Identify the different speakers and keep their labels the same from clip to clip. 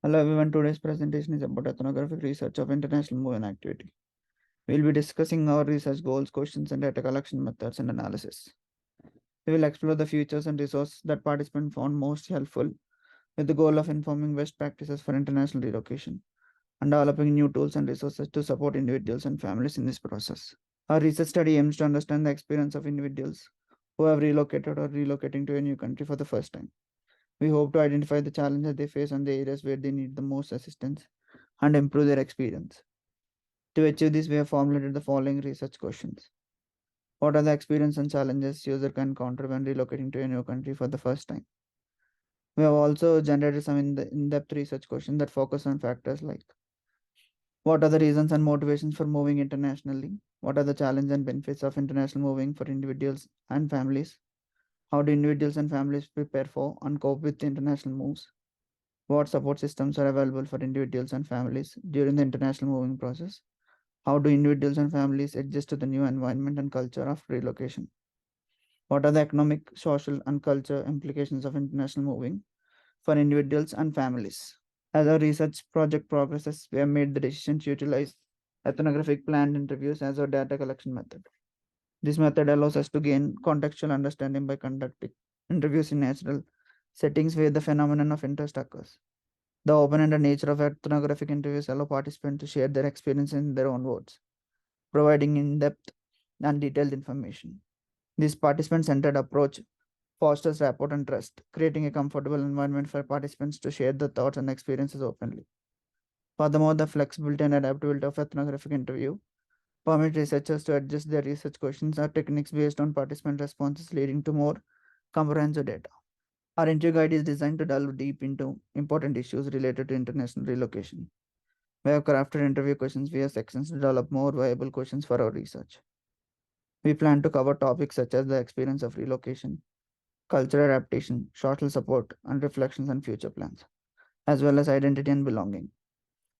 Speaker 1: Hello everyone, today's presentation is about ethnographic research of international movement activity. We will be discussing our research goals, questions, and data collection methods and analysis. We will explore the features and resources that participants found most helpful with the goal of informing best practices for international relocation and developing new tools and resources to support individuals and families in this process. Our research study aims to understand the experience of individuals who have relocated or relocating to a new country for the first time. We hope to identify the challenges they face and the areas where they need the most assistance and improve their experience. To achieve this, we have formulated the following research questions. What are the experiences and challenges user can encounter when relocating to a new country for the first time? We have also generated some in-depth research questions that focus on factors like what are the reasons and motivations for moving internationally? What are the challenges and benefits of international moving for individuals and families? How do individuals and families prepare for and cope with international moves? What support systems are available for individuals and families during the international moving process? How do individuals and families adjust to the new environment and culture of relocation? What are the economic, social, and cultural implications of international moving for individuals and families? As our research project progresses, we have made the decision to utilize ethnographic planned interviews as our data collection method. This method allows us to gain contextual understanding by conducting interviews in natural settings where the phenomenon of interest occurs. The open-ended nature of ethnographic interviews allow participants to share their experience in their own words, providing in-depth and detailed information. This participant-centered approach fosters rapport and trust, creating a comfortable environment for participants to share their thoughts and experiences openly. Furthermore, the flexibility and adaptability of ethnographic interview permit researchers to adjust their research questions or techniques based on participant responses, leading to more comprehensive data. Our interview guide is designed to delve deep into important issues related to international relocation. We have crafted interview questions via sections to develop more viable questions for our research. We plan to cover topics such as the experience of relocation, cultural adaptation, social support, and reflections on future plans, as well as identity and belonging.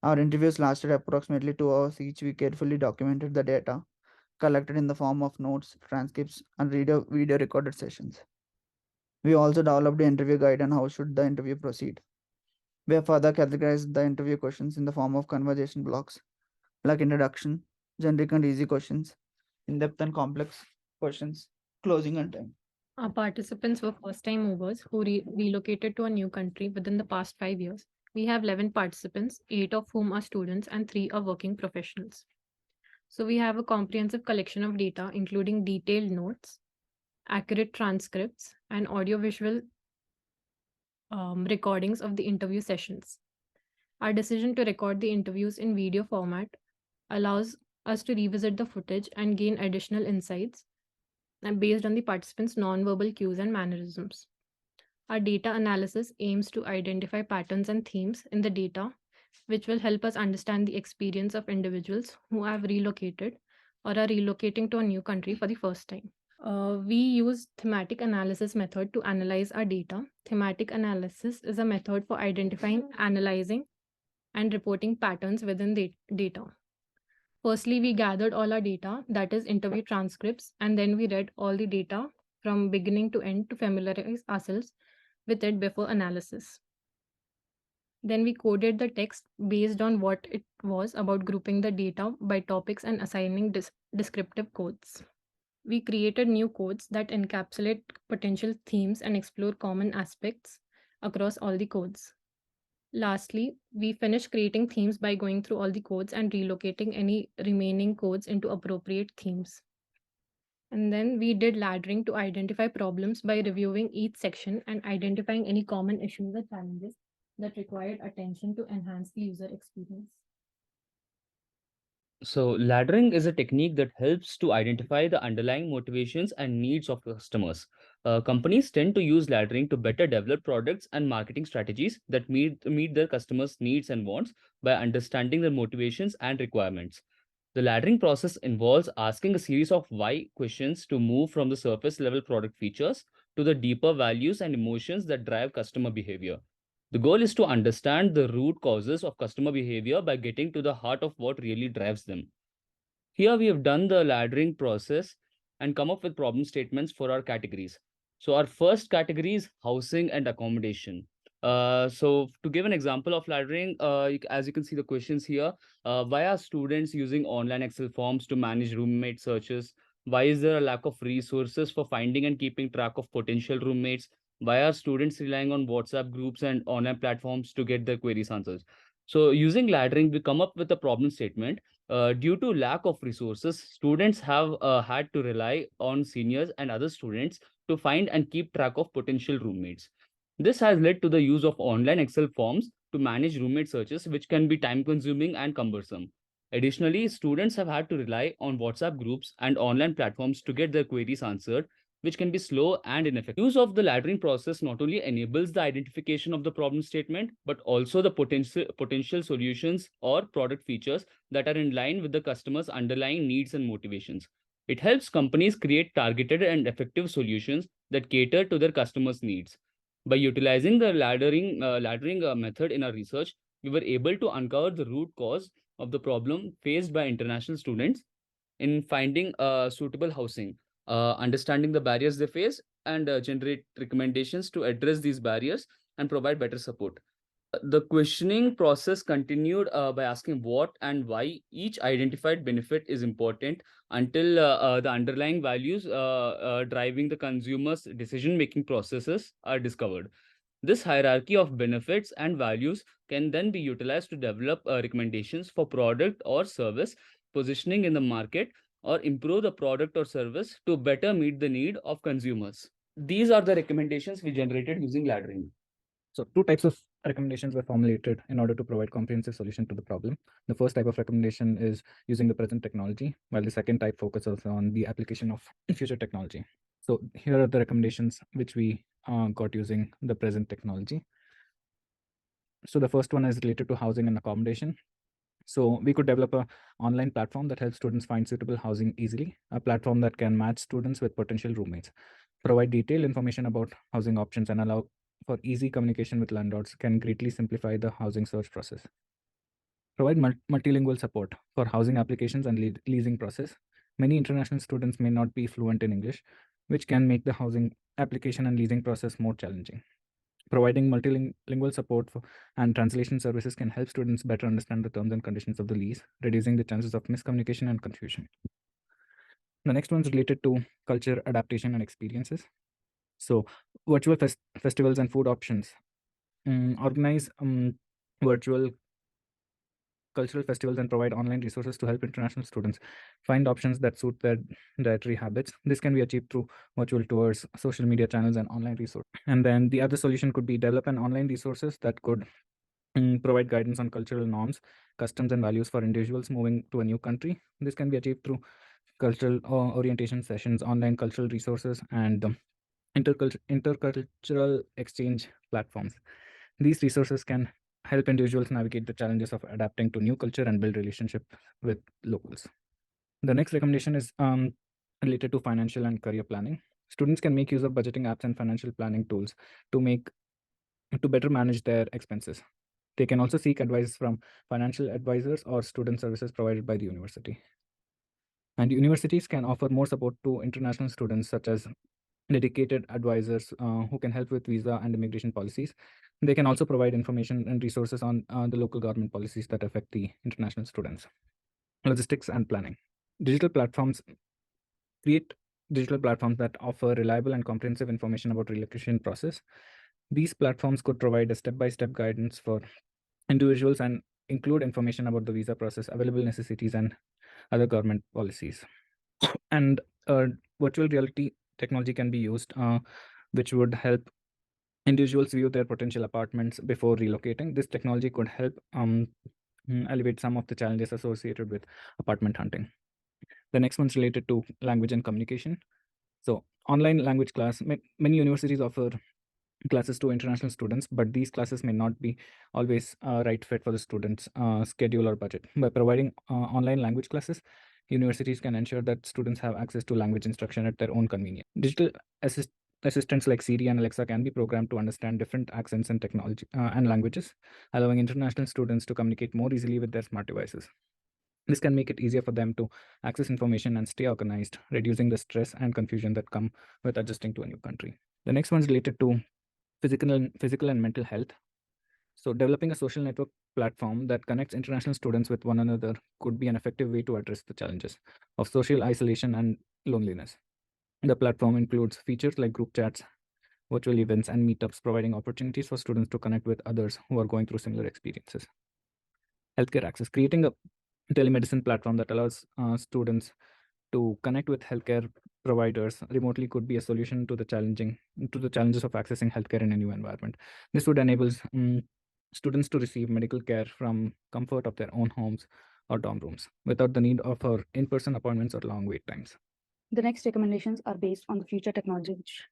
Speaker 1: Our interviews lasted approximately 2 hours each. We carefully documented the data collected in the form of notes, transcripts, and video recorded sessions. We also developed the interview guide on how should the interview proceed. We have further categorized the interview questions in the form of conversation blocks like introduction, generic and easy questions, in-depth and complex questions, closing and time.
Speaker 2: Our participants were first time movers who relocated to a new country within the past 5 years. We have 11 participants, 8 of whom are students and 3 are working professionals. So, we have a comprehensive collection of data, including detailed notes, accurate transcripts, and audiovisual recordings of the interview sessions. Our decision to record the interviews in video format allows us to revisit the footage and gain additional insights and based on the participants' nonverbal cues and mannerisms. Our data analysis aims to identify patterns and themes in the data, which will help us understand the experience of individuals who have relocated or are relocating to a new country for the first time. We use thematic analysis method to analyze our data. Thematic analysis is a method for identifying, analyzing, and reporting patterns within the data. Firstly, we gathered all our data, that is, interview transcripts, and then we read all the data from beginning to end to familiarize ourselves with it before analysis. Then we coded the text based on what it was about grouping the data by topics and assigning descriptive codes. We created new codes that encapsulate potential themes and explore common aspects across all the codes. Lastly, we finished creating themes by going through all the codes and relocating any remaining codes into appropriate themes. And then we did laddering to identify problems by reviewing each section and identifying any common issues or challenges that required attention to enhance the user experience.
Speaker 3: So, laddering is a technique that helps to identify the underlying motivations and needs of customers. Companies tend to use laddering to better develop products and marketing strategies that meet their customers' needs and wants by understanding their motivations and requirements. The laddering process involves asking a series of why questions to move from the surface level product features to the deeper values and emotions that drive customer behavior. The goal is to understand the root causes of customer behavior by getting to the heart of what really drives them. Here we have done the laddering process and come up with problem statements for our categories. So our first category is housing and accommodation. So to give an example of laddering, as you can see the questions here, why are students using online Excel forms to manage roommate searches? Why is there a lack of resources for finding and keeping track of potential roommates? Why are students relying on WhatsApp groups and online platforms to get their queries answered? So using laddering, we come up with a problem statement. Due to lack of resources, students have had to rely on seniors and other students to find and keep track of potential roommates. This has led to the use of online Excel forms to manage roommate searches, which can be time consuming and cumbersome. Additionally, students have had to rely on WhatsApp groups and online platforms to get their queries answered, which can be slow and ineffective. Use of the laddering process not only enables the identification of the problem statement, but also the potential solutions or product features that are in line with the customer's underlying needs and motivations. It helps companies create targeted and effective solutions that cater to their customers' needs. By utilizing the laddering method in our research, we were able to uncover the root cause of the problem faced by international students in finding suitable housing, understanding the barriers they face, and generate recommendations to address these barriers and provide better support. The questioning process continued by asking what and why each identified benefit is important until the underlying values driving the consumer's decision making processes are discovered. This hierarchy of benefits and values can then be utilized to develop recommendations for product or service positioning in the market or improve the product or service to better meet the need of consumers. These are the recommendations we generated using laddering.
Speaker 4: So two types of recommendations were formulated in order to provide comprehensive solution to the problem. The first type of recommendation is using the present technology, while the second type focuses on the application of future technology. So here are the recommendations which we got using the present technology. So the first one is related to housing and accommodation. So we could develop a online platform that helps students find suitable housing easily, a platform that can match students with potential roommates, provide detailed information about housing options, and allow for easy communication with landlords can greatly simplify the housing search process. Provide multilingual support for housing applications and leasing process. Many international students may not be fluent in English, which can make the housing application and leasing process more challenging. Providing multilingual support and translation services can help students better understand the terms and conditions of the lease, reducing the chances of miscommunication and confusion. The next one is related to culture, adaptation, and experiences. So, virtual festivals and food options. Organize virtual cultural festivals and provide online resources to help international students find options that suit their dietary habits. This can be achieved through virtual tours, social media channels, and online resources. And then the other solution could be develop an online resources that could provide guidance on cultural norms, customs, and values for individuals moving to a new country. This can be achieved through cultural orientation sessions, online cultural resources, and intercultural exchange platforms. These resources can help individuals navigate the challenges of adapting to new culture and build relationship with locals. The next recommendation is related to financial and career planning. Students can make use of budgeting apps and financial planning tools to better manage their expenses. They can also seek advice from financial advisors or student services provided by the university. And universities can offer more support to international students, such as dedicated advisors who can help with visa and immigration policies. They can also provide information and resources on the local government policies that affect the international students. Logistics and planning. Digital platforms create digital platforms that offer reliable and comprehensive information about relocation process. These platforms could provide a step-by-step guidance for individuals and include information about the visa process, available necessities, and other government policies. And virtual reality technology can be used, which would help individuals view their potential apartments before relocating. This technology could help alleviate some of the challenges associated with apartment hunting. The next one's related to language and communication. So online language class, many universities offer classes to international students, but these classes may not be always right fit for the students' schedule or budget. By providing online language classes, universities can ensure that students have access to language instruction at their own convenience. Digital assistants like Siri and Alexa can be programmed to understand different accents and technology and languages, allowing international students to communicate more easily with their smart devices. This can make it easier for them to access information and stay organized, reducing the stress and confusion that come with adjusting to a new country. The next one is related to physical and mental health. So developing a social network platform that connects international students with one another could be an effective way to address the challenges of social isolation and loneliness. The platform includes features like group chats, virtual events, and meetups, providing opportunities for students to connect with others who are going through similar experiences. Healthcare access, creating a telemedicine platform that allows students to connect with healthcare providers remotely could be a solution to the challenges of accessing healthcare in a new environment. This would enable students to receive medical care from comfort of their own homes or dorm rooms without the need of in-person appointments or long wait times.
Speaker 5: The next recommendations are based on the future technology which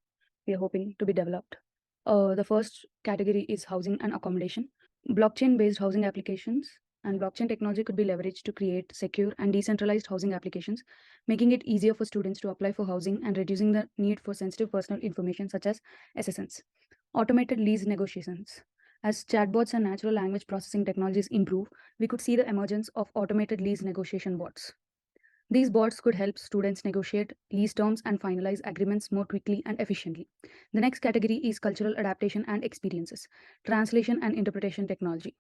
Speaker 5: we are hoping to be developed. The first category is housing and accommodation. Blockchain-based housing applications and blockchain technology could be leveraged to create secure and decentralized housing applications, making it easier for students to apply for housing and reducing the need for sensitive personal information such as SSNs. Automated lease negotiations. As chatbots and natural language processing technologies improve, we could see the emergence of automated lease negotiation bots. These bots could help students negotiate lease terms and finalize agreements more quickly and efficiently. The next category is cultural adaptation and experiences, translation and interpretation technology.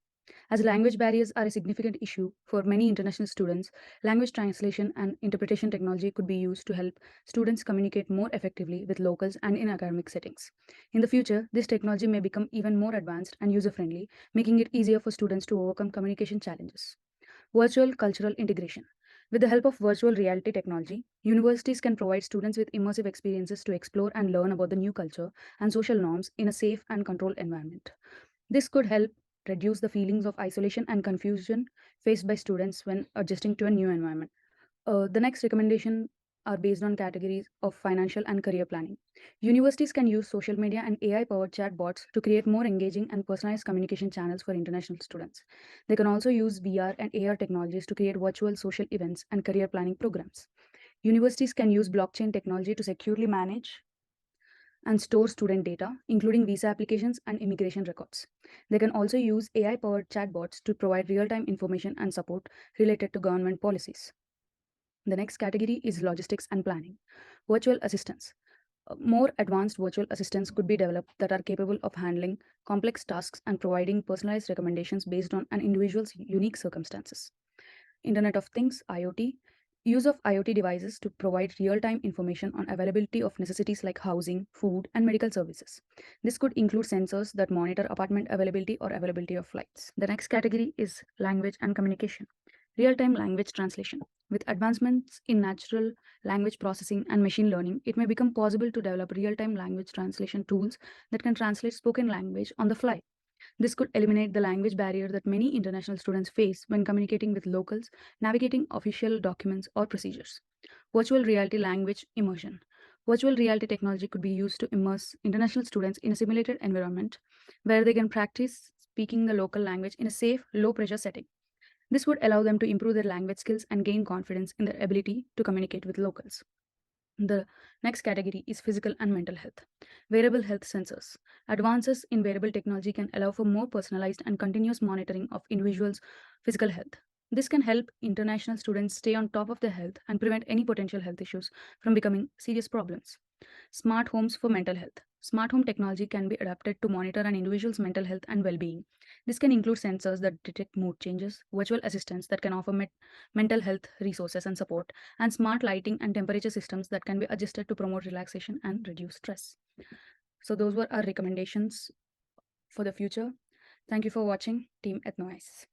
Speaker 5: As language barriers are a significant issue for many international students, language translation and interpretation technology could be used to help students communicate more effectively with locals and in academic settings. In the future, this technology may become even more advanced and user-friendly, making it easier for students to overcome communication challenges. Virtual cultural integration. With the help of virtual reality technology, universities can provide students with immersive experiences to explore and learn about the new culture and social norms in a safe and controlled environment. This could help reduce the feelings of isolation and confusion faced by students when adjusting to a new environment. The next recommendation are based on categories of financial and career planning. Universities can use social media and AI-powered chatbots to create more engaging and personalized communication channels for international students. They can also use VR and AR technologies to create virtual social events and career planning programs. Universities can use blockchain technology to securely manage and store student data, including visa applications and immigration records. They can also use AI-powered chatbots to provide real-time information and support related to government policies. The next category is logistics and planning. Virtual assistants. More advanced virtual assistants could be developed that are capable of handling complex tasks and providing personalized recommendations based on an individual's unique circumstances. Internet of Things, IoT. Use of IoT devices to provide real-time information on availability of necessities like housing, food, and medical services. This could include sensors that monitor apartment availability or availability of flights. The next category is language and communication. Real-time language translation. With advancements in natural language processing and machine learning, it may become possible to develop real-time language translation tools that can translate spoken language on the fly. This could eliminate the language barrier that many international students face when communicating with locals, navigating official documents or procedures. Virtual reality language immersion. Virtual reality technology could be used to immerse international students in a simulated environment where they can practice speaking the local language in a safe, low-pressure setting. This would allow them to improve their language skills and gain confidence in their ability to communicate with locals. The next category is physical and mental health. Wearable health sensors. Advances in wearable technology can allow for more personalized and continuous monitoring of individuals' physical health. This can help international students stay on top of their health and prevent any potential health issues from becoming serious problems. Smart homes for mental health. Smart home technology can be adapted to monitor an individual's mental health and well-being. This can include sensors that detect mood changes, virtual assistants that can offer mental health resources and support, and smart lighting and temperature systems that can be adjusted to promote relaxation and reduce stress. So those were our recommendations for the future. Thank you for watching Team EthnoEyes.